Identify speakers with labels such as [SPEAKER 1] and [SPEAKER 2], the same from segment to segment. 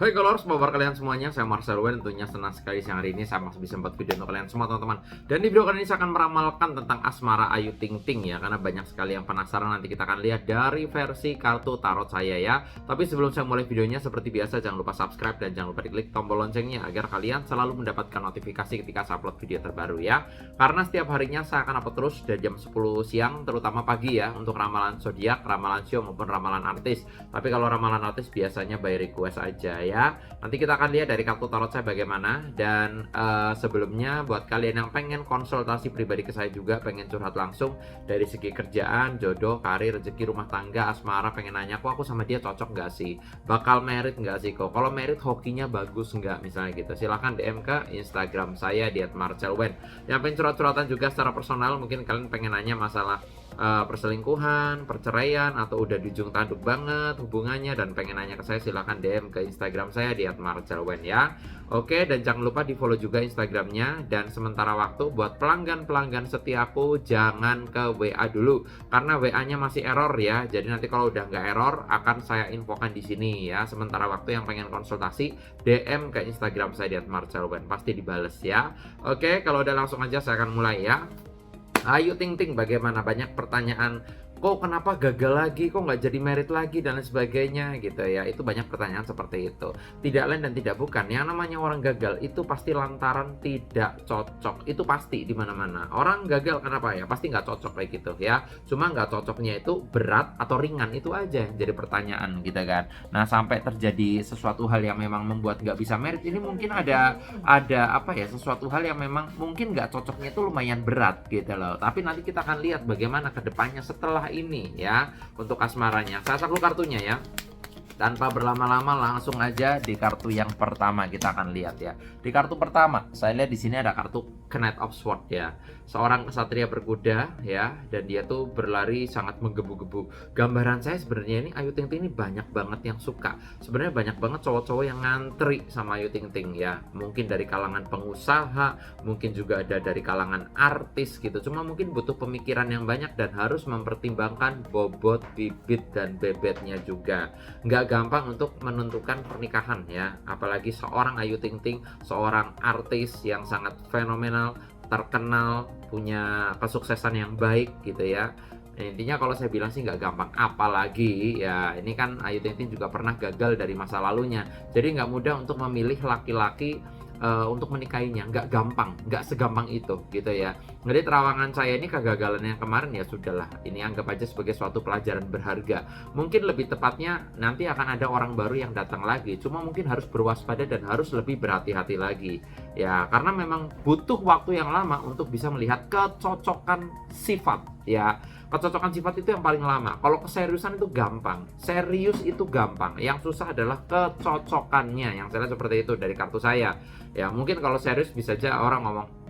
[SPEAKER 1] Hai Colors, apa kabar kalian semuanya? Saya Marcel Wen, tentunya senang sekali siang hari ini saya masih bisa membuat video untuk kalian semua teman-teman. Dan di video kali ini saya akan meramalkan tentang asmara Ayu Ting Ting ya, karena banyak sekali yang penasaran. Nanti kita akan lihat dari versi kartu tarot saya ya. Tapi sebelum saya mulai videonya, seperti biasa jangan lupa subscribe dan jangan lupa diklik tombol loncengnya agar kalian selalu mendapatkan notifikasi ketika saya upload video terbaru ya. Karena setiap harinya saya akan upload terus dari jam 10 siang, terutama pagi ya, untuk ramalan zodiak, ramalan show maupun ramalan artis. Tapi kalau ramalan artis biasanya by request aja ya. Nanti kita akan lihat dari kartu tarot saya bagaimana. Dan sebelumnya buat kalian yang pengen konsultasi pribadi ke saya juga, pengen curhat langsung dari segi kerjaan, jodoh, karir, rezeki, rumah tangga, asmara, pengen nanya kok aku sama dia cocok nggak sih, bakal merit nggak sih, kok kalau merit hokinya bagus nggak, misalnya gitu, silahkan DM ke Instagram saya di @marcelwen. Yang pengen curhat-curhatan juga secara personal, mungkin kalian pengen nanya masalah perselingkuhan, perceraian, atau udah di ujung tanduk banget hubungannya dan pengen nanya ke saya, silahkan DM ke Instagram saya di @marcelwen ya. Oke, dan jangan lupa di follow juga Instagramnya. Dan sementara waktu buat pelanggan-pelanggan setiaku, jangan ke WA dulu karena WA-nya masih error ya. Jadi nanti kalau udah nggak error akan saya infokan di sini ya. Sementara waktu yang pengen konsultasi, DM ke Instagram saya di @marcelwen, pasti dibales ya. Oke, kalau udah langsung aja saya akan mulai ya. Ayu Ting Ting, bagaimana? Banyak pertanyaan, kok kenapa gagal lagi, kok nggak jadi merit lagi dan lain sebagainya gitu ya. Itu banyak pertanyaan seperti itu. Tidak lain dan tidak bukan, yang namanya orang gagal itu pasti lantaran tidak cocok. Itu pasti di mana-mana. Orang gagal kenapa ya? Pasti nggak cocok kayak gitu ya. Cuma nggak cocoknya itu berat atau ringan, itu aja jadi pertanyaan gitu kan. Nah, sampai terjadi sesuatu hal yang memang membuat nggak bisa merit, ini mungkin ada apa ya, sesuatu hal yang memang mungkin nggak cocoknya itu lumayan berat gitu loh. Tapi nanti kita akan lihat bagaimana kedepannya setelah ini ya. Untuk asmaranya saya taruh kartunya ya. Tanpa berlama-lama langsung aja di kartu yang pertama kita akan lihat ya. Di kartu pertama saya lihat di sini ada kartu Knight of Swords ya. Seorang kesatria berkuda ya, dan dia tuh berlari sangat menggebu-gebu. Gambaran saya sebenarnya ini Ayu Ting Ting ini banyak banget yang suka. Sebenarnya banyak banget cowok-cowok yang ngantri sama Ayu Ting Ting ya. Mungkin dari kalangan pengusaha, mungkin juga ada dari kalangan artis gitu. Cuma mungkin butuh pemikiran yang banyak dan harus mempertimbangkan bobot, bibit, dan bebetnya juga. Nggak gampang untuk menentukan pernikahan ya, apalagi seorang Ayu Ting Ting, seorang artis yang sangat fenomenal, terkenal, punya kesuksesan yang baik gitu ya. Intinya kalau saya bilang sih nggak gampang, apalagi ya ini kan Ayu Ting Ting juga pernah gagal dari masa lalunya, jadi nggak mudah untuk memilih laki-laki untuk menikahinya, nggak gampang, nggak segampang itu gitu ya. Jadi terawangan saya ini kegagalan yang kemarin ya sudahlah, ini anggap aja sebagai suatu pelajaran berharga. Mungkin lebih tepatnya nanti akan ada orang baru yang datang lagi, cuma mungkin harus berwaspada dan harus lebih berhati-hati lagi ya, karena memang butuh waktu yang lama untuk bisa melihat kecocokan sifat ya. Kecocokan sifat itu yang paling lama. Kalau keseriusan itu gampang, serius itu gampang, yang susah adalah kecocokannya. Yang saya lihat seperti itu dari kartu saya ya. Mungkin kalau serius bisa aja orang ngomong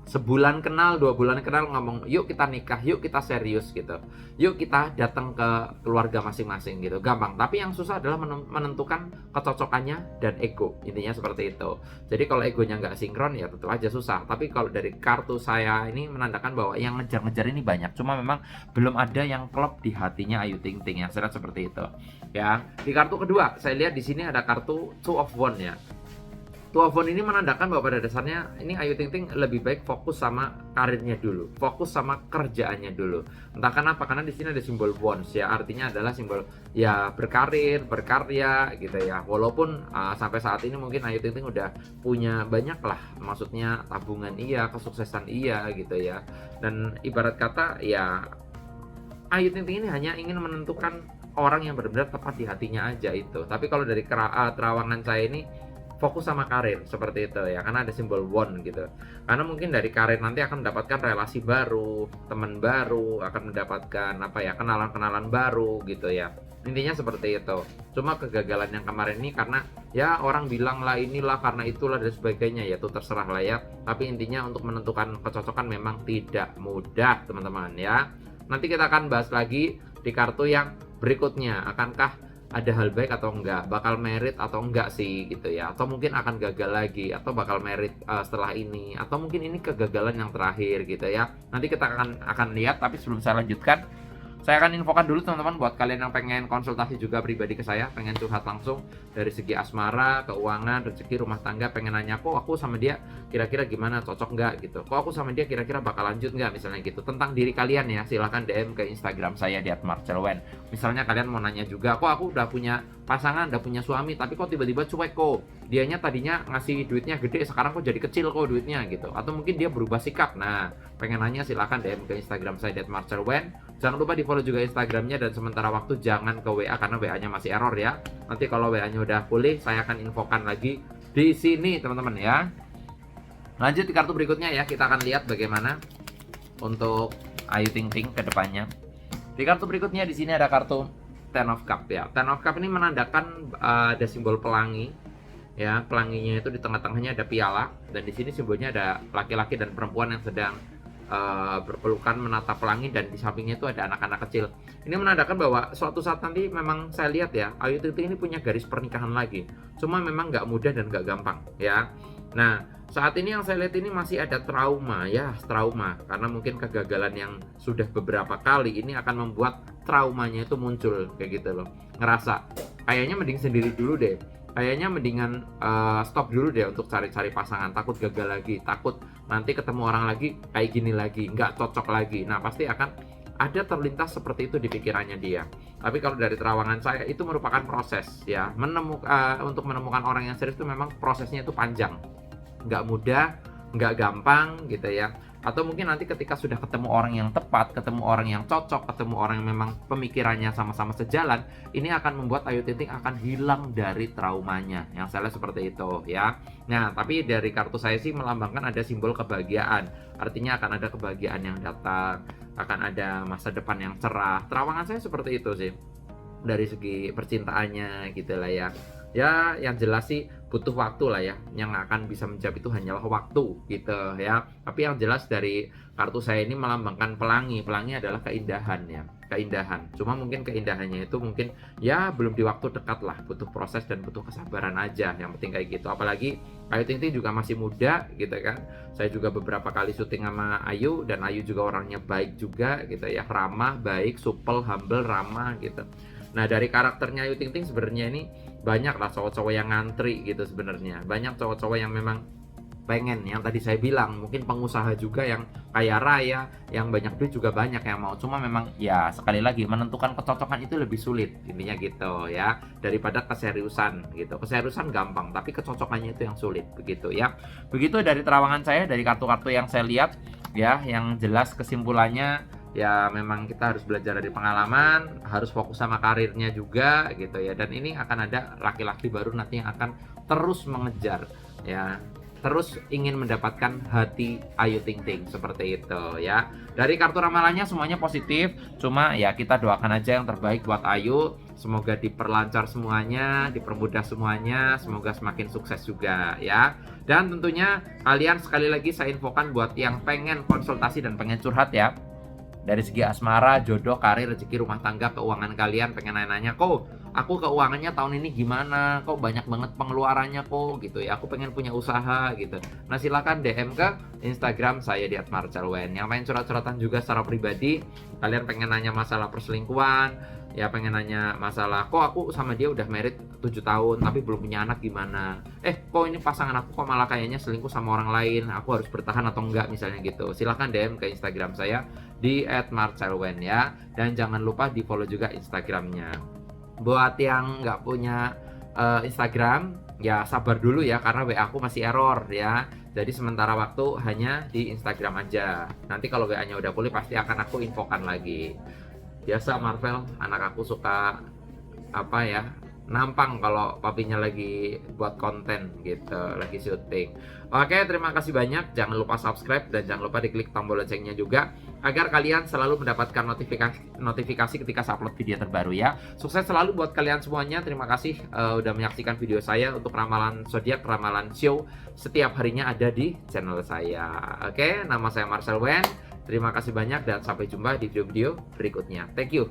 [SPEAKER 1] sebulan kenal, 2 bulan kenal, ngomong yuk kita nikah, yuk kita serius gitu, yuk kita datang ke keluarga masing-masing gitu, gampang. Tapi yang susah adalah menentukan kecocokannya dan ego, intinya seperti itu. Jadi kalau egonya nggak sinkron ya tentu aja susah. Tapi kalau dari kartu saya ini menandakan bahwa yang ngejar-ngejar ini banyak, cuma memang belum ada yang klop di hatinya Ayu Ting Ting, yang saya lihat seperti itu ya. Di kartu kedua saya lihat di sini ada kartu Two of Wands ya. Tuafon ini menandakan bahwa pada dasarnya ini Ayu Ting Ting lebih baik fokus sama karirnya dulu, fokus sama kerjaannya dulu. Entah kenapa, karena di sini ada simbol wands ya, artinya adalah simbol ya berkarir, berkarya gitu ya. Walaupun sampai saat ini mungkin Ayu Ting Ting udah punya banyak lah, maksudnya tabungan iya, kesuksesan iya gitu ya. Dan ibarat kata ya Ayu Ting Ting ini hanya ingin menentukan orang yang benar-benar tepat di hatinya aja itu. Tapi kalau dari terawangan saya ini fokus sama karir seperti itu ya, karena ada simbol wand gitu. Karena mungkin dari karir nanti akan mendapatkan relasi baru, teman baru, akan mendapatkan apa ya, kenalan-kenalan baru gitu ya. Intinya seperti itu. Cuma kegagalan yang kemarin ini karena ya orang bilang lah inilah karena itulah dan sebagainya, ya itu terserah lah ya. Tapi intinya untuk menentukan kecocokan memang tidak mudah teman-teman ya. Nanti kita akan bahas lagi di kartu yang berikutnya, akankah ada hal baik atau enggak, bakal merit atau enggak sih gitu ya, atau mungkin akan gagal lagi, atau bakal merit setelah ini, atau mungkin ini kegagalan yang terakhir gitu ya. Nanti kita akan lihat. Tapi sebelum saya lanjutkan, Saya akan infokan dulu teman-teman buat kalian yang pengen konsultasi juga pribadi ke saya, pengen curhat langsung dari segi asmara, keuangan, rezeki, rumah tangga, pengen nanya kok aku sama dia kira-kira gimana, cocok nggak gitu. Kok aku sama dia kira-kira bakal lanjut nggak misalnya gitu. Tentang diri kalian ya, silahkan DM ke Instagram saya di @marcelwen. Misalnya kalian mau nanya juga, kok aku udah punya pasangan, udah punya suami, tapi kok tiba-tiba cuek kok. Dianya tadinya ngasih duitnya gede, sekarang kok jadi kecil kok duitnya gitu. Atau mungkin dia berubah sikap. Nah, pengen nanya silahkan DM ke Instagram saya di @marcelwen. Jangan lupa di follow juga Instagramnya, dan sementara waktu jangan ke WA karena WA-nya masih error ya. Nanti kalau WA-nya udah pulih, saya akan infokan lagi di sini teman-teman ya. Lanjut di kartu berikutnya ya, kita akan lihat bagaimana untuk Ayu Ting Ting ke depannya. Di kartu berikutnya di sini ada kartu Ten of Cup ya. Ten of Cup ini menandakan ada simbol pelangi ya. Pelanginya itu di tengah-tengahnya ada piala, dan di sini simbolnya ada laki-laki dan perempuan yang sedang berpelukan menatap pelangi, dan di sampingnya itu ada anak-anak kecil. Ini menandakan bahwa suatu saat nanti memang saya lihat ya, Ayu Ting Ting ini punya garis pernikahan lagi. Cuma memang nggak mudah dan nggak gampang ya. Nah, saat ini yang saya lihat ini masih ada trauma ya, trauma karena mungkin kegagalan yang sudah beberapa kali ini akan membuat traumanya itu muncul kayak gitu loh. Ngerasa kayaknya mending sendiri dulu deh. Kayaknya mendingan stop dulu deh untuk cari-cari pasangan, takut gagal lagi, takut nanti ketemu orang lagi kayak gini lagi, nggak cocok lagi. Nah, pasti akan ada terlintas seperti itu di pikirannya dia. Tapi kalau dari terawangan saya itu merupakan proses ya, untuk menemukan orang yang serius itu memang prosesnya itu panjang, nggak mudah, nggak gampang gitu ya. Atau mungkin nanti ketika sudah ketemu orang yang tepat, ketemu orang yang cocok, ketemu orang yang memang pemikirannya sama-sama sejalan, ini akan membuat Ayu Ting Ting akan hilang dari traumanya. Yang saya lihat seperti itu ya. Nah, tapi dari kartu saya sih melambangkan ada simbol kebahagiaan. Artinya akan ada kebahagiaan yang datang, akan ada masa depan yang cerah. Terawangan saya seperti itu sih. Dari segi percintaannya gitu lah ya. Ya, yang jelas sih butuh waktu lah ya. Yang akan bisa menjawab itu hanyalah waktu gitu ya. Tapi yang jelas dari kartu saya ini melambangkan pelangi. Pelangi adalah keindahan ya, keindahan. Cuma mungkin keindahannya itu mungkin ya belum di waktu dekat lah. Butuh proses dan butuh kesabaran aja. Yang penting kayak gitu. Apalagi Ayu Ting Ting juga masih muda gitu kan. Saya juga beberapa kali syuting sama Ayu, dan Ayu juga orangnya baik juga gitu ya. Ramah, baik, supel, humble, ramah gitu. Nah, dari karakternya Ayu Ting Ting sebenarnya ini banyak lah cowok-cowok yang ngantri gitu sebenarnya. Banyak cowok-cowok yang memang pengen, yang tadi saya bilang, mungkin pengusaha juga yang kaya raya, yang banyak duit juga banyak yang mau. Cuma memang ya sekali lagi menentukan kecocokan itu lebih sulit intinya gitu ya, daripada keseriusan gitu. Keseriusan gampang, tapi kecocokannya itu yang sulit begitu ya. Begitu dari terawangan saya, dari kartu-kartu yang saya lihat ya. Yang jelas kesimpulannya ya memang kita harus belajar dari pengalaman, harus fokus sama karirnya juga gitu ya. Dan ini akan ada laki-laki baru nanti yang akan terus mengejar ya, terus ingin mendapatkan hati Ayu Ting Ting seperti itu ya. Dari kartu ramalannya semuanya positif, cuma ya kita doakan aja yang terbaik buat Ayu. Semoga diperlancar semuanya, dipermudah semuanya, semoga semakin sukses juga ya. Dan tentunya kalian sekali lagi saya infokan buat yang pengen konsultasi dan pengen curhat ya, dari segi asmara, jodoh, karir, rezeki, rumah tangga, keuangan kalian, pengen nanya-nanya, kok aku keuangannya tahun ini gimana, kok banyak banget pengeluarannya kok gitu ya, aku pengen punya usaha gitu. Nah, silakan DM ke Instagram saya di @marcelwen. Yang pengen curhat-curhatan juga secara pribadi, kalian pengen nanya masalah perselingkuhan ya, pengen nanya masalah kok aku sama dia udah married 7 tahun tapi belum punya anak gimana, kok ini pasangan aku kok malah kayaknya selingkuh sama orang lain, aku harus bertahan atau enggak misalnya gitu, silahkan DM ke Instagram saya di @marcelwen ya. Dan jangan lupa di follow juga Instagramnya. Buat yang nggak punya Instagram ya sabar dulu ya, karena WA aku masih error ya. Jadi sementara waktu hanya di Instagram aja. Nanti kalau WA-nya udah pulih pasti akan aku infokan lagi. Biasa Marvel, anak aku suka apa ya, nampang kalau papinya lagi buat konten gitu, lagi syuting. Oke, terima kasih banyak. Jangan lupa subscribe dan jangan lupa diklik tombol loncengnya juga agar kalian selalu mendapatkan notifikasi ketika saya upload video terbaru ya. Sukses selalu buat kalian semuanya. Terima kasih udah menyaksikan video saya untuk ramalan zodiak, ramalan show setiap harinya ada di channel saya. Oke, nama saya Marcelwen. Terima kasih banyak dan sampai jumpa di video-video berikutnya. Thank you.